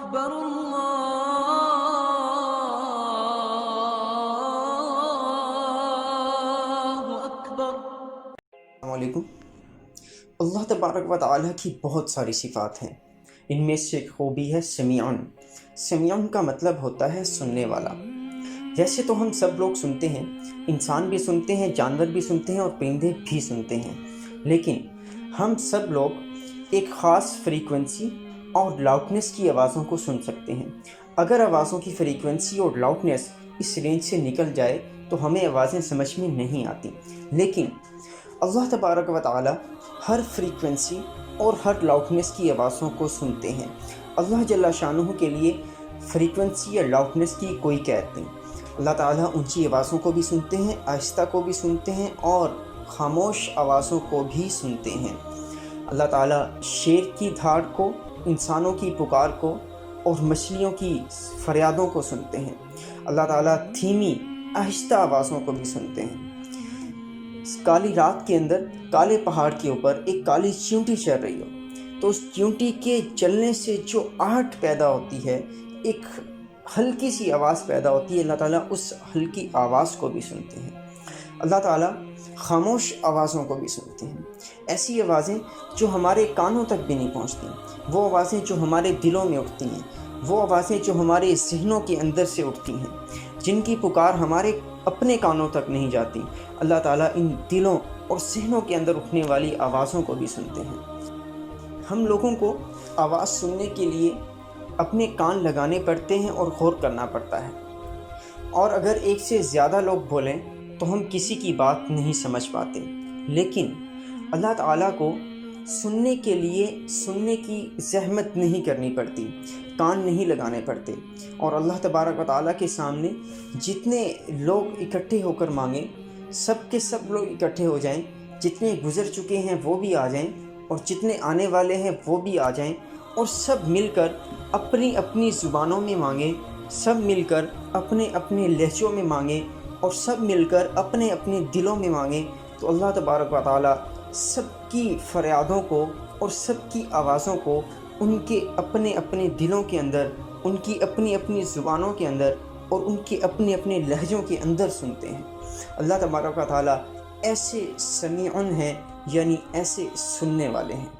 أكبر الله أكبر۔ السلام علیکم۔ اللہ تبارک و تعالیٰ کی بہت ساری صفات ہیں، ان میں سے ایک خوبی ہے سمیعن۔ سمیعن کا مطلب ہوتا ہے سننے والا۔ جیسے تو ہم سب لوگ سنتے ہیں، انسان بھی سنتے ہیں، جانور بھی سنتے ہیں اور پرندے بھی سنتے ہیں، لیکن ہم سب لوگ ایک خاص فریکوینسی اور لاؤڈنس کی آوازوں کو سن سکتے ہیں۔ اگر آوازوں کی فریکوینسی اور لاؤڈنس اس رینج سے نکل جائے تو ہمیں آوازیں سمجھ میں نہیں آتی، لیکن اللہ تبارک و تعالی ہر فریکوینسی اور ہر لاؤڈنس کی آوازوں کو سنتے ہیں۔ اللہ جل شانہ کے لیے فریکوینسی یا لاؤڈنس کی کوئی قید نہیں۔ اللہ تعالیٰ اونچی آوازوں کو بھی سنتے ہیں، آہستہ کو بھی سنتے ہیں اور خاموش آوازوں کو بھی سنتے ہیں۔ اللہ تعالیٰ شیر کی دھاڑ کو، انسانوں کی پکار کو اور مچھلیوں کی فریادوں کو سنتے ہیں۔ اللہ تعالیٰ دھیمی آہستہ آوازوں کو بھی سنتے ہیں۔ کالی رات کے اندر کالے پہاڑ کے اوپر ایک کالی چیونٹی چل رہی ہو تو اس چیونٹی کے چلنے سے جو آہٹ پیدا ہوتی ہے، ایک ہلکی سی آواز پیدا ہوتی ہے، اللہ تعالیٰ اس ہلکی آواز کو بھی سنتے ہیں۔ اللہ تعالیٰ خاموش آوازوں کو بھی سنتے ہیں، ایسی آوازیں جو ہمارے کانوں تک بھی نہیں پہنچتی، وہ آوازیں جو ہمارے دلوں میں اٹھتی ہیں، وہ آوازیں جو ہمارے ذہنوں کے اندر سے اٹھتی ہیں، جن کی پکار ہمارے اپنے کانوں تک نہیں جاتی۔ اللہ تعالیٰ ان دلوں اور ذہنوں کے اندر اٹھنے والی آوازوں کو بھی سنتے ہیں۔ ہم لوگوں کو آواز سننے کے لیے اپنے کان لگانے پڑتے ہیں اور غور کرنا پڑتا ہے، اور اگر ایک سے زیادہ لوگ بولیں تو ہم کسی کی بات نہیں سمجھ پاتے، لیکن اللہ تعالیٰ کو سننے کے لیے سننے کی زحمت نہیں کرنی پڑتی، کان نہیں لگانے پڑتے، اور اللہ تبارک و تعالیٰ کے سامنے جتنے لوگ اکٹھے ہو کر مانگیں، سب کے سب لوگ اکٹھے ہو جائیں، جتنے گزر چکے ہیں وہ بھی آ جائیں اور جتنے آنے والے ہیں وہ بھی آ جائیں، اور سب مل کر اپنی اپنی زبانوں میں مانگیں، سب مل کر اپنے اپنے لہجوں میں مانگیں، اور سب مل کر اپنے اپنے دلوں میں مانگیں، تو اللہ تبارک و تعالیٰ سب کی فریادوں کو اور سب کی آوازوں کو ان کے اپنے اپنے دلوں کے اندر، ان کی اپنی اپنی زبانوں کے اندر اور ان کے اپنے اپنے لہجوں کے اندر سنتے ہیں۔ اللہ تبارک و تعالیٰ ایسے سمیعن ہیں، یعنی ایسے سننے والے ہیں۔